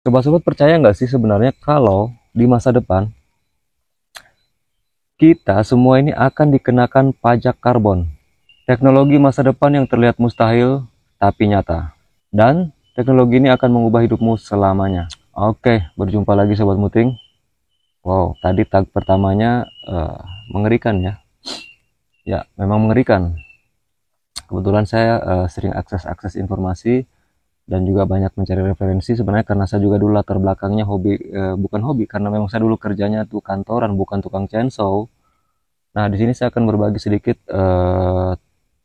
Sobat-sobat percaya nggak sih sebenarnya kalau di masa depan kita semua ini akan dikenakan pajak karbon? Teknologi masa depan yang terlihat mustahil tapi nyata. Dan teknologi ini akan mengubah hidupmu selamanya. Oke, berjumpa lagi Sobat Muting. Wow, tadi tag pertamanya mengerikan ya. Ya, memang mengerikan. Kebetulan saya sering akses-akses informasi dan juga banyak mencari referensi sebenarnya karena saya juga dulu latar belakangnya hobi, bukan hobi, karena memang saya dulu kerjanya tuh kantoran bukan tukang chainsaw. Nah, di sini saya akan berbagi sedikit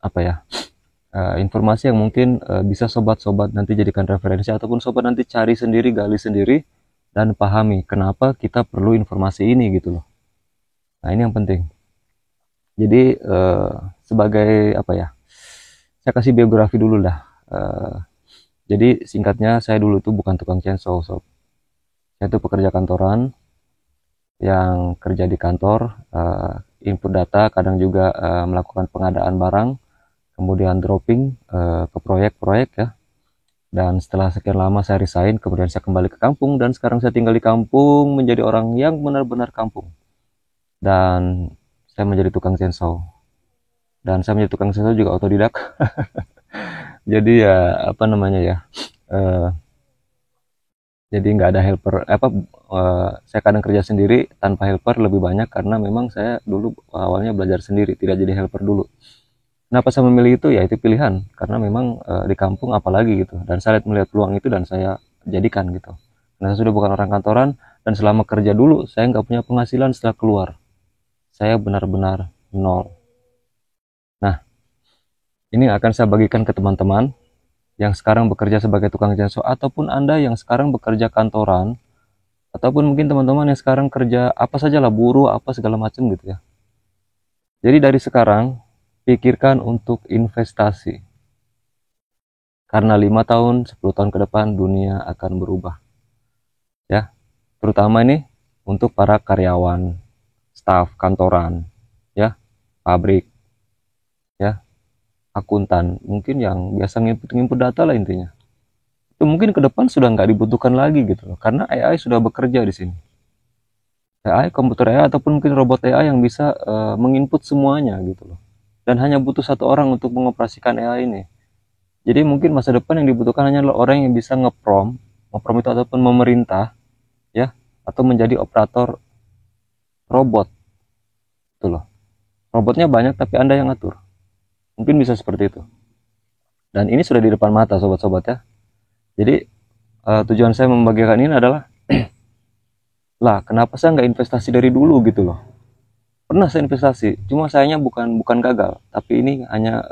apa ya, informasi yang mungkin bisa sobat-sobat nanti jadikan referensi ataupun sobat nanti cari sendiri, gali sendiri dan pahami kenapa kita perlu informasi ini gitu loh. Nah, ini yang penting. Jadi sebagai apa ya, saya kasih biografi dulu lah. Jadi singkatnya, saya dulu tuh bukan tukang chainsaw sob. Saya tuh pekerja kantoran yang kerja di kantor, input data, kadang juga melakukan pengadaan barang, kemudian dropping ke proyek-proyek ya. Dan setelah sekian lama saya resign, kemudian saya kembali ke kampung dan sekarang saya tinggal di kampung menjadi orang yang benar-benar kampung. Dan saya menjadi tukang chainsaw. Dan saya menjadi tukang chainsaw juga otodidak. Jadi ya apa namanya ya? eh, jadi nggak ada helper apa, saya kadang kerja sendiri tanpa helper lebih banyak karena memang saya dulu awalnya belajar sendiri, tidak jadi helper dulu. Kenapa saya memilih itu? Ya itu pilihan karena memang di kampung apalagi gitu, dan saya melihat peluang itu dan saya jadikan gitu. Nah, saya sudah bukan orang kantoran dan selama kerja dulu saya nggak punya penghasilan. Setelah keluar saya benar-benar nol. Nah, ini akan saya bagikan ke teman-teman yang sekarang bekerja sebagai tukang jaso ataupun Anda yang sekarang bekerja kantoran ataupun mungkin teman-teman yang sekarang kerja apa saja lah, buruh apa segala macam gitu ya. Jadi dari sekarang pikirkan untuk investasi karena 5 tahun 10 tahun ke depan dunia akan berubah ya, terutama ini untuk para karyawan, staf kantoran ya, pabrik ya, akuntan mungkin yang biasa nginput data lah intinya. Itu mungkin ke depan sudah nggak dibutuhkan lagi gitu loh, karena AI sudah bekerja di sini. AI, komputer AI ataupun mungkin robot AI yang bisa menginput semuanya gitu loh. Dan hanya butuh satu orang untuk mengoperasikan AI ini. Jadi mungkin masa depan yang dibutuhkan hanya orang yang bisa ngeprom itu ataupun memerintah ya, atau menjadi operator robot gitu loh. Robotnya banyak tapi Anda yang ngatur. Mungkin bisa seperti itu. Dan ini sudah di depan mata sobat-sobat ya. Jadi tujuan saya membagikan ini adalah lah kenapa saya nggak investasi dari dulu gitu loh. Pernah saya investasi, cuma sayangnya bukan gagal, tapi ini hanya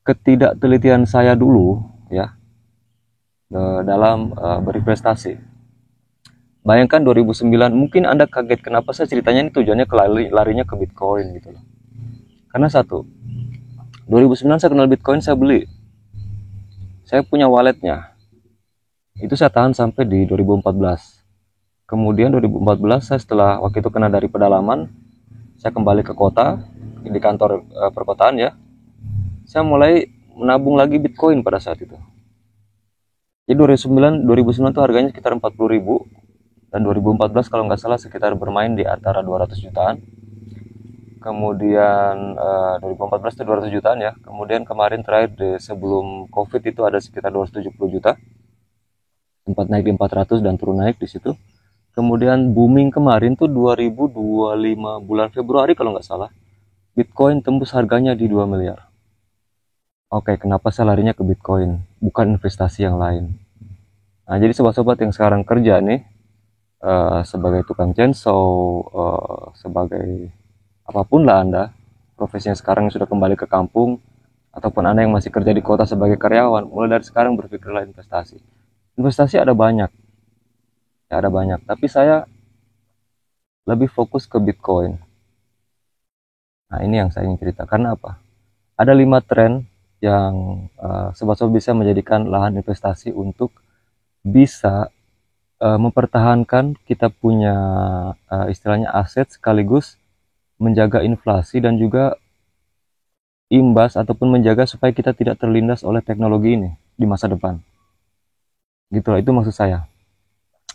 ketidaktelitian saya dulu ya dalam berinvestasi. Bayangkan 2009, mungkin Anda kaget kenapa saya ceritanya ini tujuannya ke larinya ke Bitcoin gitu loh. Karena satu, 2009 saya kenal Bitcoin, saya beli. Saya punya walletnya. Itu saya tahan sampai di 2014. Kemudian 2014 saya setelah waktu itu kena dari pedalaman, saya kembali ke kota di kantor perkotaan ya. Saya mulai menabung lagi Bitcoin pada saat itu. Jadi 2009 tuh harganya sekitar 40.000 dan 2014 kalau nggak salah sekitar bermain di antara 200 jutaan. Kemudian 2014 itu 200 jutaan ya. Kemudian kemarin terakhir sebelum Covid itu ada sekitar 270 juta. Sempat naik di 400 dan turun naik di situ. Kemudian booming kemarin tuh 2025 bulan Februari kalau nggak salah. Bitcoin tembus harganya di 2 miliar. Oke, kenapa saya larinya ke Bitcoin? Bukan investasi yang lain. Nah, jadi sobat-sobat yang sekarang kerja nih, sebagai tukang chainsaw, sebagai apapun lah Anda, profesinya sekarang sudah kembali ke kampung, ataupun Anda yang masih kerja di kota sebagai karyawan, mulai dari sekarang berpikirlah investasi. Investasi ada banyak, ya ada banyak, tapi saya lebih fokus ke Bitcoin. Nah, ini yang saya ingin cerita. Karena apa? Ada 5 tren yang sobat-sobat bisa menjadikan lahan investasi untuk bisa mempertahankan kita punya istilahnya aset sekaligus menjaga inflasi dan juga imbas ataupun menjaga supaya kita tidak terlindas oleh teknologi ini di masa depan. Gitu lah, itu maksud saya.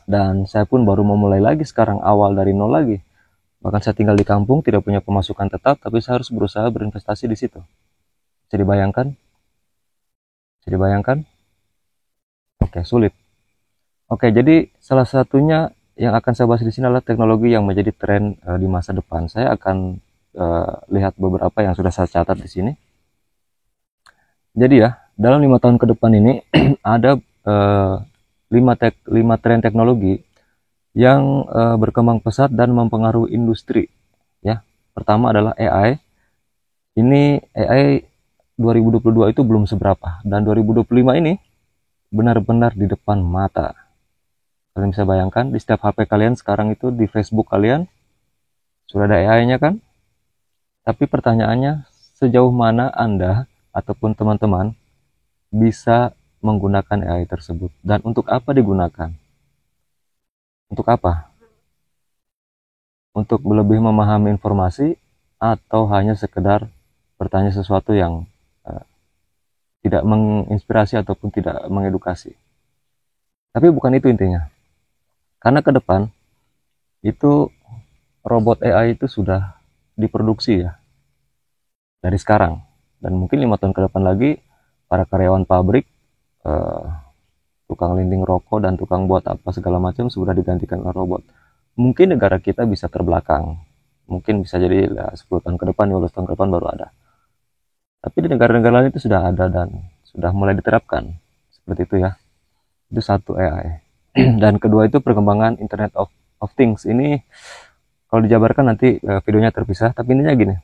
Dan saya pun baru memulai lagi sekarang, awal dari nol lagi. Bahkan saya tinggal di kampung, tidak punya pemasukan tetap, tapi saya harus berusaha berinvestasi di situ. Bisa dibayangkan? Bisa dibayangkan? Oke, sulit. Oke, jadi salah satunya yang akan saya bahas di sini adalah teknologi yang menjadi tren di masa depan. Saya akan lihat beberapa yang sudah saya catat di sini. Jadi ya, dalam 5 tahun ke depan ini ada 5 tren teknologi yang berkembang pesat dan mempengaruhi industri. Ya, pertama adalah AI. Ini AI 2022 itu belum seberapa, dan 2025 ini benar-benar di depan mata. Kalian bisa bayangkan di setiap HP kalian sekarang itu, di Facebook kalian sudah ada AI-nya kan? Tapi pertanyaannya, sejauh mana Anda ataupun teman-teman bisa menggunakan AI tersebut, dan untuk apa digunakan? Untuk apa? Untuk lebih memahami informasi, atau hanya sekedar bertanya sesuatu yang uh, tidak menginspirasi ataupun tidak mengedukasi? Tapi bukan itu intinya. Karena ke depan itu robot AI itu sudah diproduksi ya dari sekarang, dan mungkin 5 tahun ke depan lagi para karyawan pabrik, eh, tukang linding rokok dan tukang buat apa segala macam sudah digantikan oleh robot. Mungkin negara kita bisa terbelakang, mungkin bisa jadi ya, 10 tahun ke depan, 15 tahun ke depan baru ada. Tapi di negara-negara lain itu sudah ada dan sudah mulai diterapkan seperti itu ya. Itu satu, AI. Dan kedua itu perkembangan Internet of Things. Ini kalau dijabarkan nanti videonya terpisah, tapi intinya gini.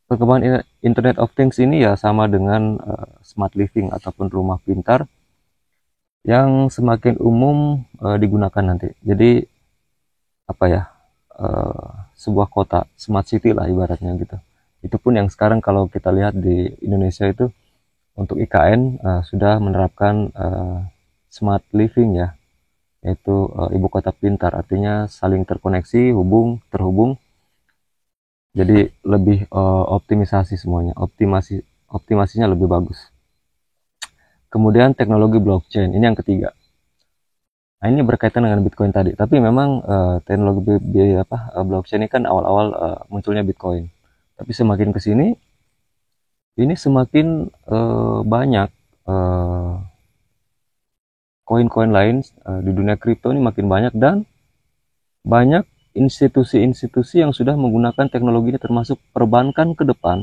Perkembangan Internet of Things ini ya sama dengan smart living ataupun rumah pintar yang semakin umum digunakan nanti. Jadi apa ya, sebuah kota smart city lah ibaratnya gitu. Itu pun yang sekarang kalau kita lihat di Indonesia itu untuk IKN sudah menerapkan smart living ya, yaitu ibu kota pintar, artinya saling terkoneksi, terhubung. Jadi lebih optimisasi semuanya, optimasinya lebih bagus. Kemudian teknologi blockchain, ini yang ketiga. Nah, ini berkaitan dengan Bitcoin tadi, tapi memang teknologi blockchain ini kan awal-awal munculnya Bitcoin. Tapi semakin ke sini, ini semakin banyak koin-koin lain di dunia kripto ini makin banyak, dan banyak institusi-institusi yang sudah menggunakan teknologi ini, termasuk perbankan ke depan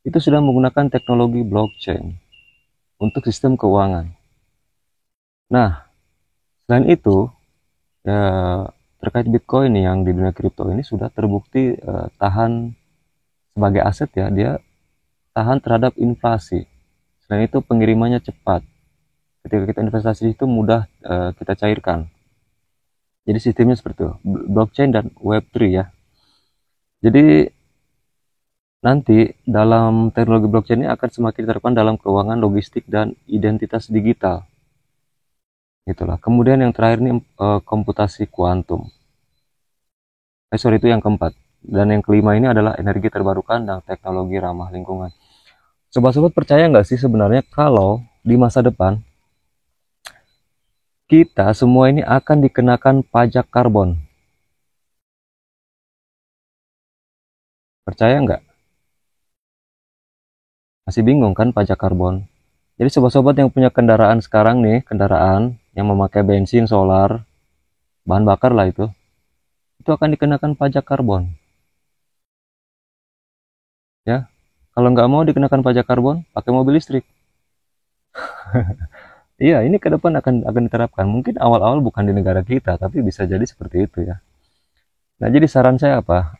itu sudah menggunakan teknologi blockchain untuk sistem keuangan. Nah, selain itu ya, terkait Bitcoin yang di dunia kripto ini sudah terbukti tahan sebagai aset ya, dia tahan terhadap inflasi. Selain itu pengirimannya cepat. Ketika kita investasi itu mudah kita cairkan. Jadi sistemnya seperti itu, blockchain dan Web3 ya. Jadi nanti dalam teknologi blockchain ini akan semakin diterapkan dalam keuangan, logistik, dan identitas digital. Itulah. Kemudian yang terakhir ini komputasi kuantum. Sorry, itu yang keempat. Dan yang kelima ini adalah energi terbarukan dan teknologi ramah lingkungan. Sobat-sobat percaya nggak sih sebenarnya kalau di masa depan kita semua ini akan dikenakan pajak karbon? Percaya nggak? Masih bingung kan pajak karbon? Jadi sobat-sobat yang punya kendaraan sekarang nih, kendaraan yang memakai bensin, solar, bahan bakar lah itu akan dikenakan pajak karbon. Ya, kalau nggak mau dikenakan pajak karbon, pakai mobil listrik. Iya, ini ke depan akan diterapkan. Mungkin awal-awal bukan di negara kita, tapi bisa jadi seperti itu ya. Nah, jadi saran saya apa?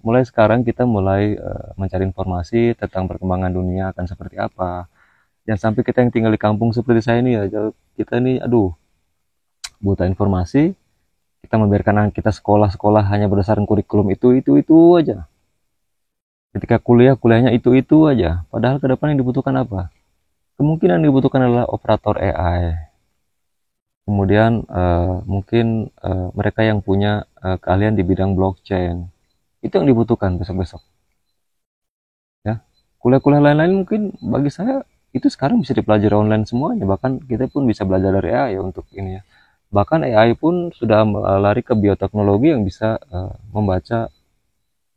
Mulai sekarang kita mulai mencari informasi tentang perkembangan dunia akan seperti apa. Jangan sampai kita yang tinggal di kampung seperti saya ini ya, kita ini aduh buta informasi. Kita membiarkan anak kita sekolah-sekolah hanya berdasarkan kurikulum itu aja. Ketika kuliahnya itu aja. Padahal ke depan yang dibutuhkan apa? Kemungkinan yang dibutuhkan adalah operator AI. Kemudian mungkin mereka yang punya keahlian di bidang blockchain. Itu yang dibutuhkan besok-besok. Ya, kuliah-kuliah lain-lain mungkin bagi saya itu sekarang bisa dipelajari online semuanya, bahkan kita pun bisa belajar dari AI ya untuk ini ya. Bahkan AI pun sudah lari ke bioteknologi yang bisa membaca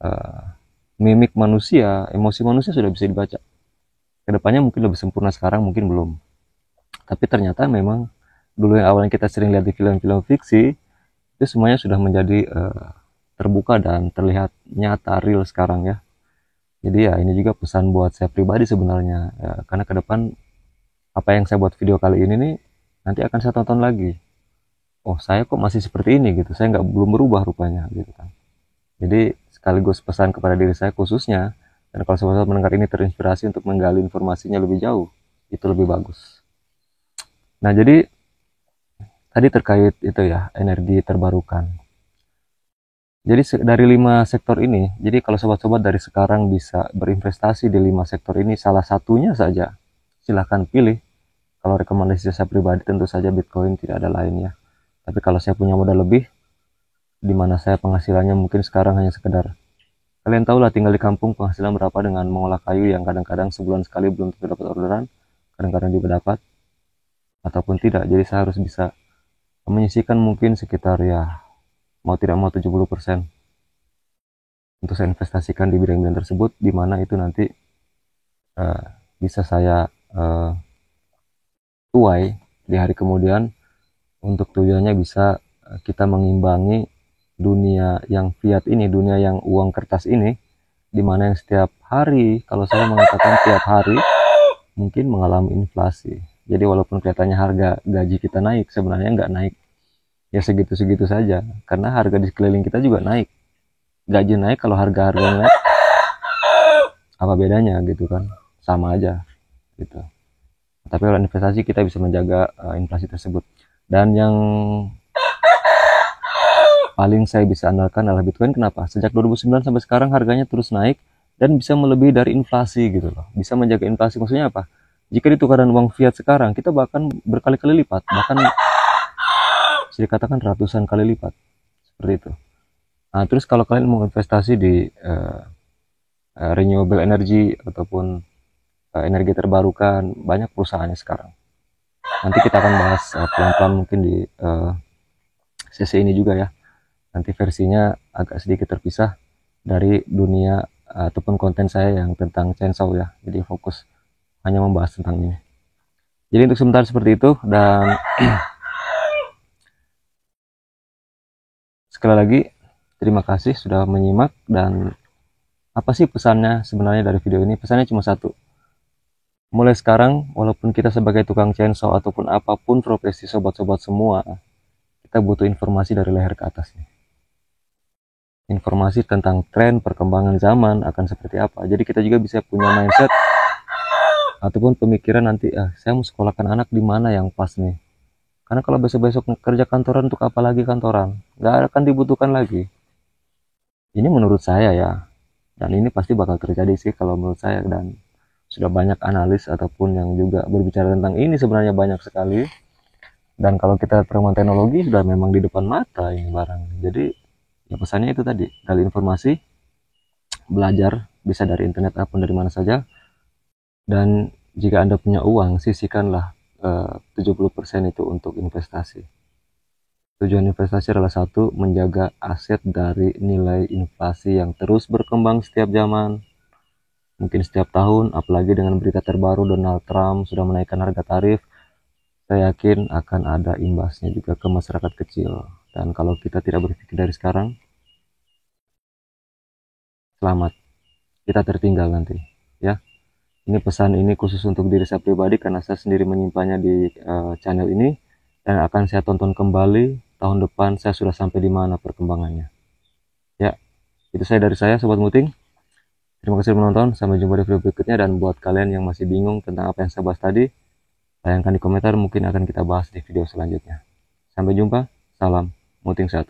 uh, mimik manusia, emosi manusia sudah bisa dibaca. Kedepannya mungkin lebih sempurna, sekarang mungkin belum. Tapi ternyata memang dulu yang awalnya kita sering lihat di film-film fiksi, itu semuanya sudah menjadi terbuka dan terlihat nyata, real sekarang ya. Jadi ya ini juga pesan buat saya pribadi sebenarnya, ya, karena ke depan apa yang saya buat video kali ini nih nanti akan saya tonton lagi. Oh saya kok masih seperti ini gitu, saya nggak belum berubah rupanya gitu kan. Jadi sekaligus pesan kepada diri saya khususnya, dan kalau sobat-sobat mendengar ini terinspirasi untuk menggali informasinya lebih jauh, itu lebih bagus. Nah jadi tadi terkait itu ya, energi terbarukan. Jadi dari 5 sektor ini, jadi kalau sobat-sobat dari sekarang bisa berinvestasi di 5 sektor ini, salah satunya saja, silahkan pilih. Kalau rekomendasi saya pribadi tentu saja Bitcoin, tidak ada lainnya. Tapi kalau saya punya modal lebih, di mana saya penghasilannya mungkin sekarang hanya sekedar, kalian tahu lah tinggal di kampung penghasilan berapa dengan mengolah kayu yang kadang-kadang sebulan sekali belum tentu dapat orderan, kadang-kadang juga dapat, ataupun tidak. Jadi saya harus bisa menyisihkan mungkin sekitar ya, mau tidak mau 70% untuk saya investasikan di bidang-bidang tersebut, di mana itu nanti uh, bisa saya tuai di hari kemudian, untuk tujuannya bisa kita mengimbangi dunia yang fiat ini, dunia yang uang kertas ini, di mana yang setiap hari, kalau saya mengatakan tiap hari, mungkin mengalami inflasi. Jadi walaupun kelihatannya harga gaji kita naik, sebenarnya nggak naik. Ya segitu-segitu saja, karena harga di sekeliling kita juga naik. Gaji naik, kalau harga-harganya naik, apa bedanya gitu kan? Sama aja gitu. Tapi kalau investasi kita bisa menjaga inflasi tersebut. Dan yang paling saya bisa andalkan adalah Bitcoin. Kenapa? Sejak 2009 sampai sekarang harganya terus naik dan bisa melebihi dari inflasi gitu loh. Bisa menjaga inflasi. Maksudnya apa? Jika ditukarkan uang fiat sekarang, kita bahkan berkali-kali lipat, bahkan bisa dikatakan ratusan kali lipat. Seperti itu. Nah, terus kalau kalian mau investasi di renewable energy ataupun energi terbarukan, banyak perusahaannya sekarang. Nanti kita akan bahas pelan-pelan mungkin di sesi ini juga ya. Nanti versinya agak sedikit terpisah dari dunia ataupun konten saya yang tentang chainsaw ya. Jadi fokus hanya membahas tentang ini. Jadi untuk sementara seperti itu, dan sekali lagi terima kasih sudah menyimak. Dan apa sih pesannya sebenarnya dari video ini? Pesannya cuma satu. Mulai sekarang, walaupun kita sebagai tukang chainsaw ataupun apapun profesi sobat-sobat semua, kita butuh informasi dari leher ke atas nih. Informasi tentang tren perkembangan zaman akan seperti apa. Jadi kita juga bisa punya mindset ataupun pemikiran nanti, saya mau sekolahkan anak di mana yang pas nih. Karena kalau besok-besok kerja kantoran, untuk apa lagi kantoran? Nggak akan dibutuhkan lagi. Ini menurut saya ya. Dan ini pasti bakal terjadi sih kalau menurut saya. Dan sudah banyak analis ataupun yang juga berbicara tentang ini, sebenarnya banyak sekali. Dan kalau kita lihat perkembangan teknologi sudah memang di depan mata ini barang. Jadi ya pesannya itu tadi, gali informasi, belajar, bisa dari internet ataupun dari mana saja. Dan jika Anda punya uang, sisihkanlah 70% itu untuk investasi. Tujuan investasi adalah satu, menjaga aset dari nilai inflasi yang terus berkembang setiap zaman, mungkin setiap tahun. Apalagi dengan berita terbaru Donald Trump sudah menaikkan harga tarif, saya yakin akan ada imbasnya juga ke masyarakat kecil. Dan kalau kita tidak berpikir dari sekarang, selamat, kita tertinggal nanti ya. Ini pesan ini khusus untuk diri saya pribadi, karena saya sendiri menyimpannya di channel ini, dan akan saya tonton kembali tahun depan saya sudah sampai di mana perkembangannya. Ya, itu saya dari saya, Sobat Muting. Terima kasih menonton, sampai jumpa di video berikutnya. Dan buat kalian yang masih bingung tentang apa yang saya bahas tadi, sayangkan di komentar, mungkin akan kita bahas di video selanjutnya. Sampai jumpa, salam Muting 1.